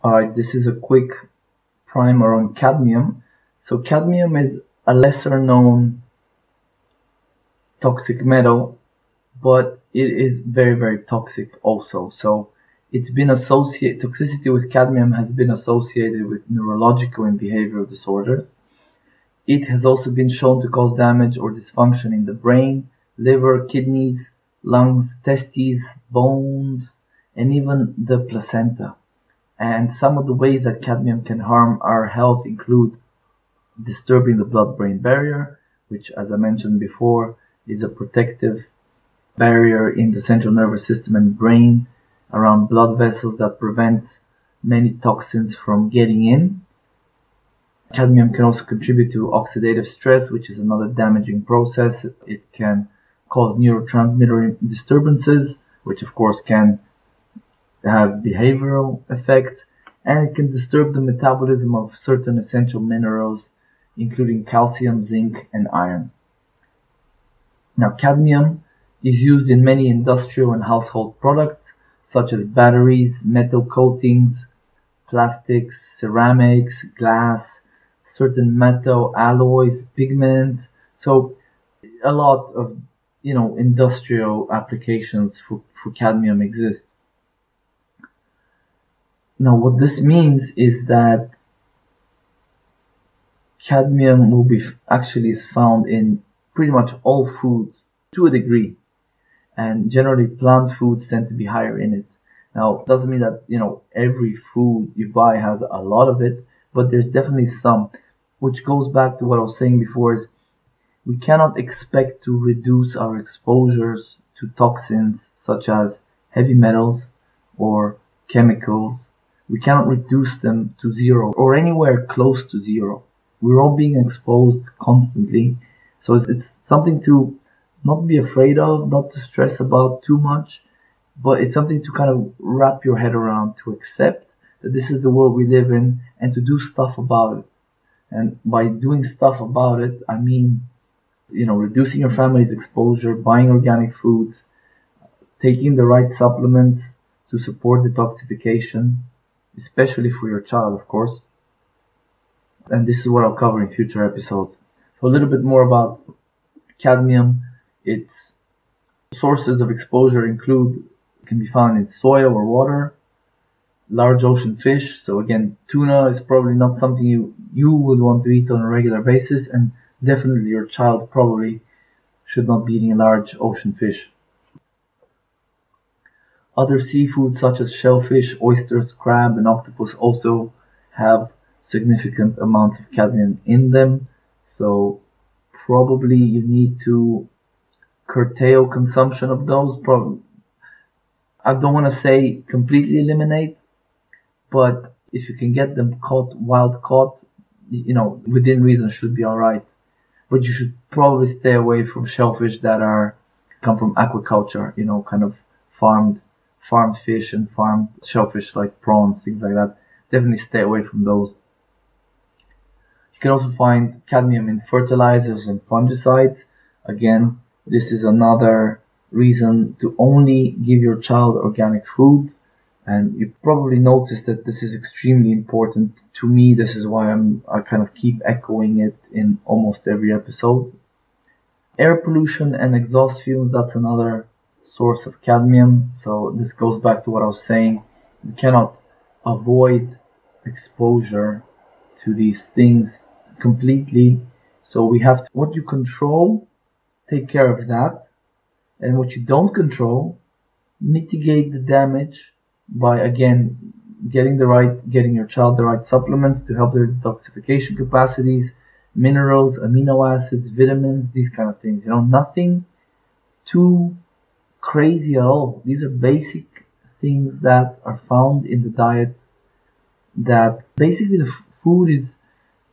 Alright, this is a quick primer on cadmium. So cadmium is a lesser known toxic metal, but it is very, very toxic also. So it's been toxicity with cadmium has been associated with neurological and behavioral disorders. It has also been shown to cause damage or dysfunction in the brain, liver, kidneys, lungs, testes, bones, and even the placenta. And some of the ways that cadmium can harm our health include disturbing the blood-brain barrier, which, as I mentioned before, is a protective barrier in the central nervous system and brain around blood vessels that prevents many toxins from getting in. Cadmium can also contribute to oxidative stress, which is another damaging process. It can cause neurotransmitter disturbances, which of course can have behavioral effects, and it can disturb the metabolism of certain essential minerals, including calcium, zinc, and iron. Now, cadmium is used in many industrial and household products, such as batteries, metal coatings, plastics, ceramics, glass, certain metal alloys, pigments. So a lot of industrial applications for cadmium exist. Now, what this means is that cadmium will be actually found in pretty much all foods to a degree, and generally plant foods tend to be higher in it. Now, it doesn't mean that every food you buy has a lot of it, but there's definitely some, which goes back to what I was saying before, is we cannot expect to reduce our exposures to toxins such as heavy metals or chemicals. We cannot reduce them to zero or anywhere close to zero. We're all being exposed constantly. So it's something to not be afraid of, not to stress about too much, but it's something to kind of wrap your head around, to accept that this is the world we live in and to do stuff about it. And by doing stuff about it, I mean, reducing your family's exposure, buying organic foods, taking the right supplements to support detoxification, especially for your child, of course. And this is what I'll cover in future episodes. So a little bit more about cadmium. Its sources of exposure can be found in soil or water, large ocean fish. So again, tuna is probably not something you would want to eat on a regular basis, and definitely your child probably should not be eating large ocean fish. Other seafood such as shellfish, oysters, crab, and octopus also have significant amounts of cadmium in them. So probably you need to curtail consumption of those. I don't want to say completely eliminate, but if you can get them wild caught, within reason should be alright. But you should probably stay away from shellfish that come from aquaculture, kind of farmed fish and farmed shellfish like prawns, things like that. Definitely stay away from those. You can also find cadmium in fertilizers and fungicides. Again, this is another reason to only give your child organic food. And you probably noticed that this is extremely important to me. This is why I kind of keep echoing it in almost every episode. Air pollution and exhaust fumes, that's another source of cadmium. So this goes back to what I was saying. You cannot avoid exposure to these things completely. So we have to, what you control, take care of that. And what you don't control, mitigate the damage by, again, getting your child the right supplements to help their detoxification capacities, minerals, amino acids, vitamins, these kind of things. Nothing too crazy at all. These are basic things that are found in the diet that basically the food is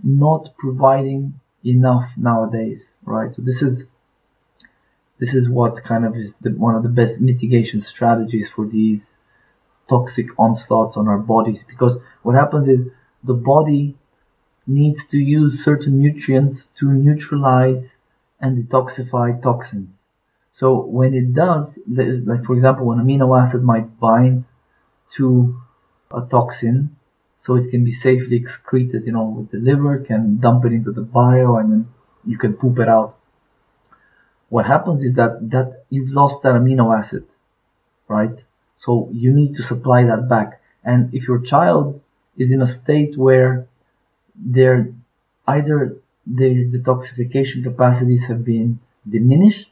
not providing enough nowadays, right? So this is what kind of is one of the best mitigation strategies for these toxic onslaughts on our bodies, because what happens is the body needs to use certain nutrients to neutralize and detoxify toxins. So when it does, like for example, an amino acid might bind to a toxin, so it can be safely excreted, with the liver, can dump it into the bile, and then you can poop it out. What happens is that you've lost that amino acid, right? So you need to supply that back. And if your child is in a state where either their detoxification capacities have been diminished,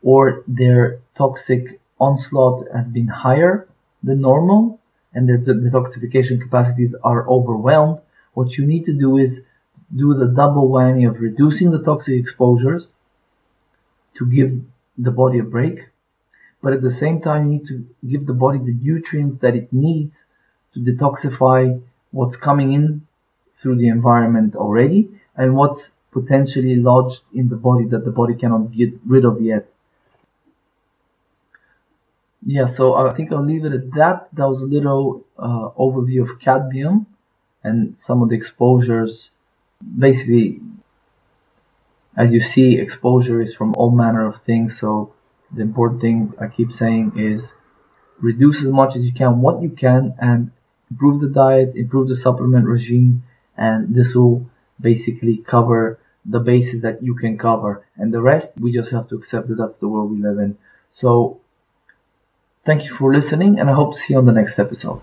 or their toxic onslaught has been higher than normal, and their detoxification capacities are overwhelmed, what you need to do is do the double whammy of reducing the toxic exposures to give the body a break, but at the same time you need to give the body the nutrients that it needs to detoxify what's coming in through the environment already and what's potentially lodged in the body that the body cannot get rid of yet. Yeah, so I think I'll leave it at that. That was a little overview of cadmium and some of the exposures. Basically, as you see, exposure is from all manner of things. So the important thing I keep saying is reduce as much as you can, what you can, and improve the diet, improve the supplement regime, and this will basically cover the bases that you can cover. And the rest, we just have to accept that that's the world we live in. So thank you for listening, and I hope to see you on the next episode.